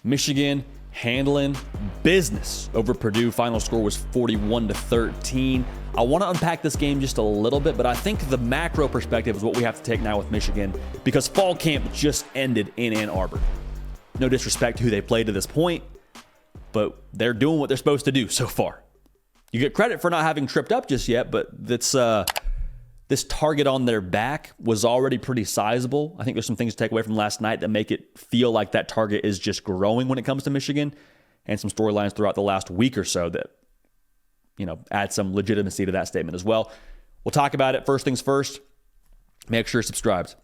Michigan handling business over Purdue. Final score was 41-13. I want to unpack this game just a little bit, but I think the macro perspective is what we have to take now with Michigan because fall camp just ended in Ann Arbor. No disrespect to who they played to this point, but they're doing what they're supposed to do so far. You get credit for not having tripped up just yet, but this target on their back was already pretty sizable. I think there's some things to take away from last night that make it feel like that target is just growing when it comes to Michigan, and some storylines throughout the last week or so that, add some legitimacy to that statement as well. We'll talk about it. First things first, make sure you're subscribed.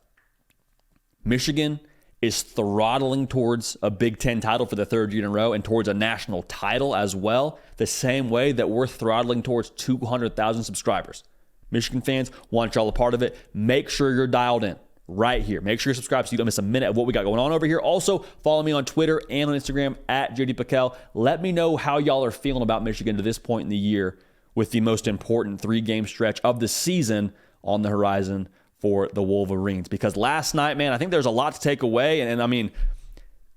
Michigan is throttling towards a Big Ten title for the third year in a row and towards a national title as well, the same way that we're throttling towards 200,000 subscribers. Michigan fans, want y'all a part of it. Make sure you're dialed in right here. Make sure you're subscribed so you don't miss a minute of what we got going on over here. Also, follow me on Twitter and on Instagram at JD Piquel. Let me know how y'all are feeling about Michigan to this point in the year with the most important 3-game stretch of the season on the horizon for the Wolverines. Because last night, man, I think there's a lot to take away. And I mean,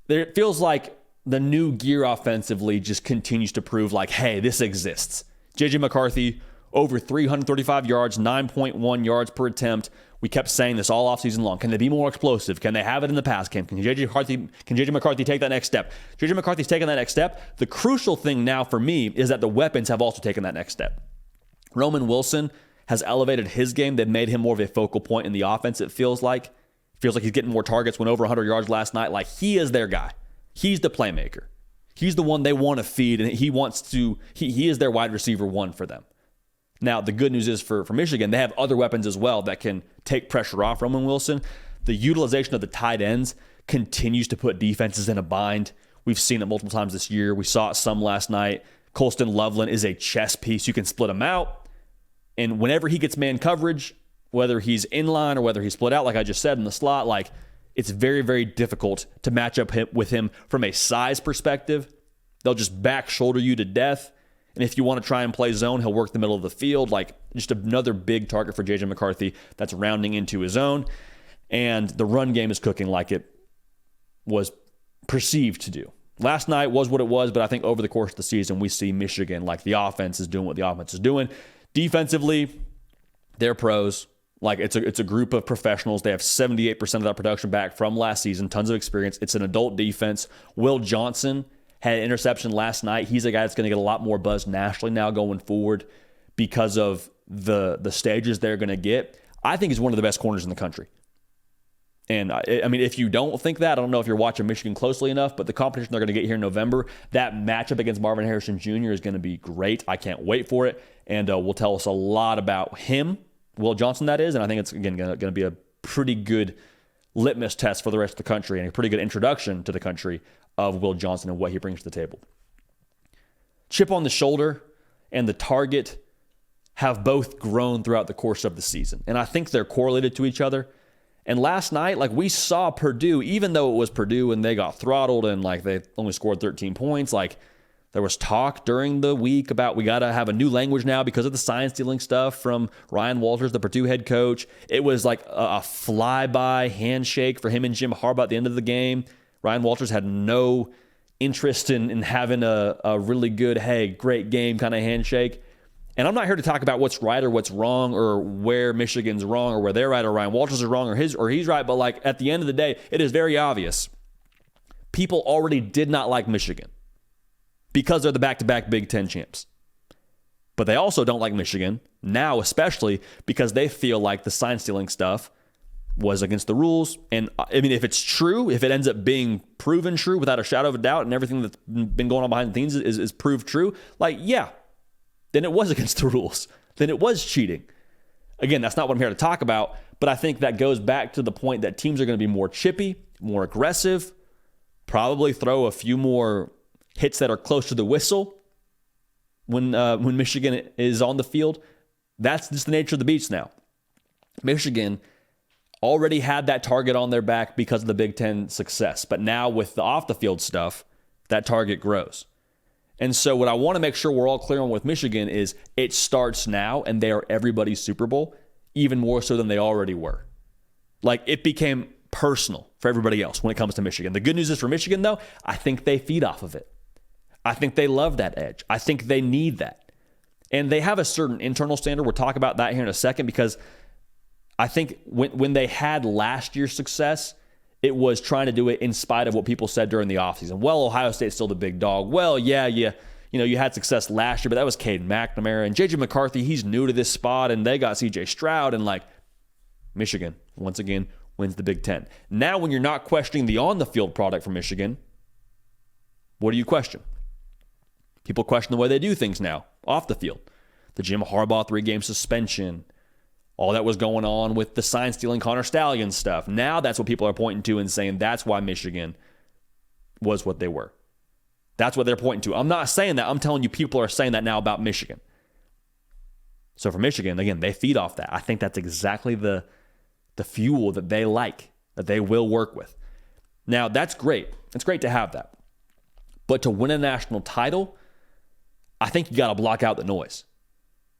it feels like the new gear offensively just continues to prove like, hey, this exists. J.J. McCarthy, over 335 yards, 9.1 yards per attempt. We kept saying this all offseason long. Can they be more explosive? Can they have it in the pass game? Can J.J. McCarthy take that next step? J.J. McCarthy's taking that next step. The crucial thing now for me is that the weapons have also taken that next step. Roman Wilson has elevated his game. They've made him more of a focal point in the offense, it feels like. It feels like he's getting more targets, went over 100 yards last night. Like, he is their guy. He's the playmaker. He's the one they want to feed, and he is their wide receiver one for them. Now, the good news is for Michigan, they have other weapons as well that can take pressure off Roman Wilson. The utilization of the tight ends continues to put defenses in a bind. We've seen it multiple times this year. We saw it some last night. Colston Loveland is a chess piece. You can split him out. And whenever he gets man coverage, whether he's in line or whether he's split out, like I just said, in the slot, like, it's very, very difficult to match up with him from a size perspective. They'll just back shoulder you to death. And if you want to try and play zone, he'll work the middle of the field. Like, just another big target for J.J. McCarthy that's rounding into his own. And the run game is cooking like it was perceived to do. Last night was what it was, but I think over the course of the season, we see Michigan, like, the offense is doing what the offense is doing. Defensively, they're pros. Like, it's a group of professionals. They have 78% of that production back from last season, tons of experience. It's an adult defense. Will Johnson had an interception last night. He's a guy that's going to get a lot more buzz nationally now going forward because of the stages they're going to get. I think he's one of the best corners in the country. And I mean, if you don't think that, I don't know if you're watching Michigan closely enough, but the competition they're going to get here in November, that matchup against Marvin Harrison Jr. is going to be great. I can't wait for it. And will tell us a lot about him, Will Johnson, that is. And I think it's, again, going to be a pretty good litmus test for the rest of the country and a pretty good introduction to the country of Will Johnson and what he brings to the table. Chip on the shoulder and the target have both grown throughout the course of the season. And I think they're correlated to each other. And last night, like, we saw Purdue, even though it was Purdue and they got throttled and like they only scored 13 points, like, there was talk during the week about we got to have a new language now because of the sign stealing stuff from Ryan Walters, the Purdue head coach. It was like a flyby handshake for him and Jim Harbaugh at the end of the game. Ryan Walters had no interest in having a really good, hey, great game kind of handshake. And I'm not here to talk about what's right or what's wrong or where Michigan's wrong or where they're right or Ryan Walters is wrong or he's right. But like, at the end of the day, it is very obvious. People already did not like Michigan because they're the back-to-back Big Ten champs. But they also don't like Michigan now, especially because they feel like the sign stealing stuff was against the rules. And I mean, if it's true, if it ends up being proven true without a shadow of a doubt and everything that's been going on behind the scenes is proved true, like, yeah, then it was against the rules. Then it was cheating. Again, that's not what I'm here to talk about, but I think that goes back to the point that teams are going to be more chippy, more aggressive, probably throw a few more hits that are close to the whistle when Michigan is on the field. That's just the nature of the beast now. Michigan already had that target on their back because of the Big Ten success. But now with the off-the-field stuff, that target grows. And so what I want to make sure we're all clear on with Michigan is it starts now, and they are everybody's Super Bowl, even more so than they already were. Like, it became personal for everybody else when it comes to Michigan. The good news is for Michigan, though, I think they feed off of it. I think they love that edge. I think they need that. And they have a certain internal standard. We'll talk about that here in a second, because I think when they had last year's success, it was trying to do it in spite of what people said during the offseason. Well, Ohio State's still the big dog. Well, yeah, you had success last year, but that was Caden McNamara. And J.J. McCarthy, he's new to this spot, and they got C.J. Stroud, and Michigan, once again, wins the Big Ten. Now, when you're not questioning the on-the-field product from Michigan, what do you question? People question the way they do things now, off the field. The Jim Harbaugh 3-game suspension, all that was going on with the sign-stealing Connor Stallion stuff. Now that's what people are pointing to and saying that's why Michigan was what they were. That's what they're pointing to. I'm not saying that. I'm telling you people are saying that now about Michigan. So for Michigan, again, they feed off that. I think that's exactly the fuel that they like, that they will work with. Now, that's great. It's great to have that. But to win a national title, I think you got to block out the noise.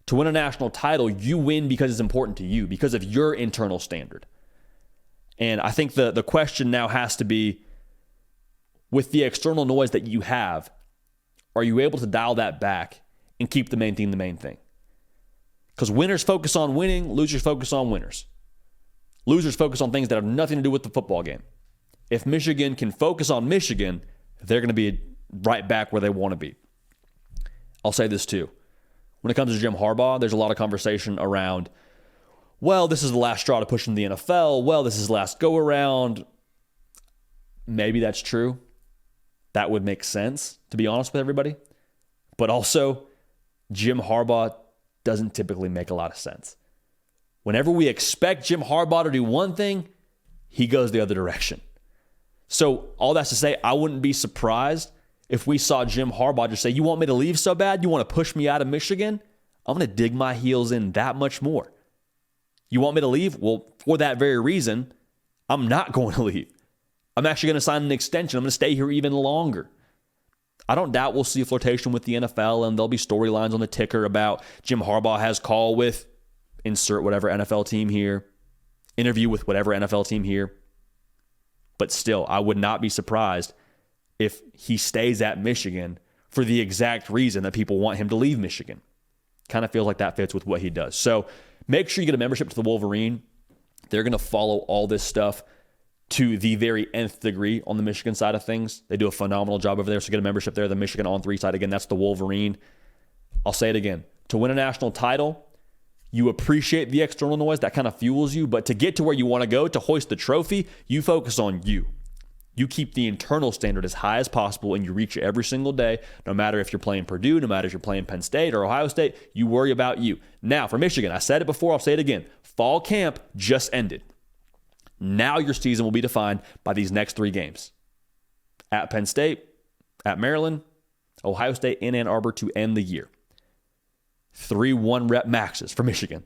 To win a national title, you win because it's important to you, because of your internal standard. And I think the question now has to be, with the external noise that you have, are you able to dial that back and keep the main thing the main thing? Because winners focus on winning, losers focus on winners. Losers focus on things that have nothing to do with the football game. If Michigan can focus on Michigan, they're going to be right back where they want to be. I'll say this too. When it comes to Jim Harbaugh, there's a lot of conversation around, well, this is the last straw to push in the NFL. Well, this is the last go around. Maybe that's true. That would make sense, to be honest with everybody. But also, Jim Harbaugh doesn't typically make a lot of sense. Whenever we expect Jim Harbaugh to do one thing, he goes the other direction. So all that's to say, I wouldn't be surprised if we saw Jim Harbaugh just say, you want me to leave so bad? You want to push me out of Michigan? I'm going to dig my heels in that much more. You want me to leave? Well, for that very reason, I'm not going to leave. I'm actually going to sign an extension. I'm going to stay here even longer. I don't doubt we'll see a flirtation with the NFL, and there'll be storylines on the ticker about Jim Harbaugh has call with insert whatever NFL team here, interview with whatever NFL team here. But still, I would not be surprised if he stays at Michigan for the exact reason that people want him to leave Michigan. Kind of feels like that fits with what he does. So make sure you get a membership to the Wolverine. They're going to follow all this stuff to the very nth degree on the Michigan side of things. They do a phenomenal job over there, so get a membership there. The Michigan On 3 side, again, that's the Wolverine. I'll say it again. To win a national title, you appreciate the external noise. That kind of fuels you. But to get to where you want to go, to hoist the trophy, you focus on you. You keep the internal standard as high as possible, and you reach it every single day, no matter if you're playing Purdue, no matter if you're playing Penn State or Ohio State. You worry about you. Now, for Michigan, I said it before, I'll say it again. Fall camp just ended. Now your season will be defined by these next 3 games. At Penn State, at Maryland, Ohio State, and Ann Arbor to end the year. 3 1-rep maxes for Michigan.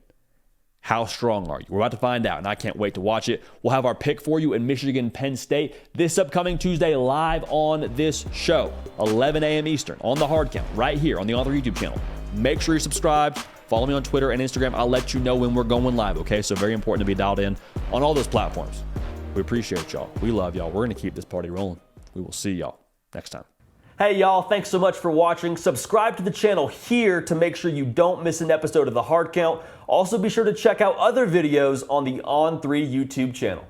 How strong are you? We're about to find out, and I can't wait to watch it. We'll have our pick for you in Michigan, Penn State this upcoming Tuesday live on this show, 11 a.m. Eastern, on the Hard Count, right here on the Author YouTube channel. Make sure you're subscribed. Follow me on Twitter and Instagram. I'll let you know when we're going live, okay? So very important to be dialed in on all those platforms. We appreciate y'all. We love y'all. We're going to keep this party rolling. We will see y'all next time. Hey, y'all. Thanks so much for watching. Subscribe to the channel here to make sure you don't miss an episode of The Hard Count. Also, be sure to check out other videos on the On3 YouTube channel.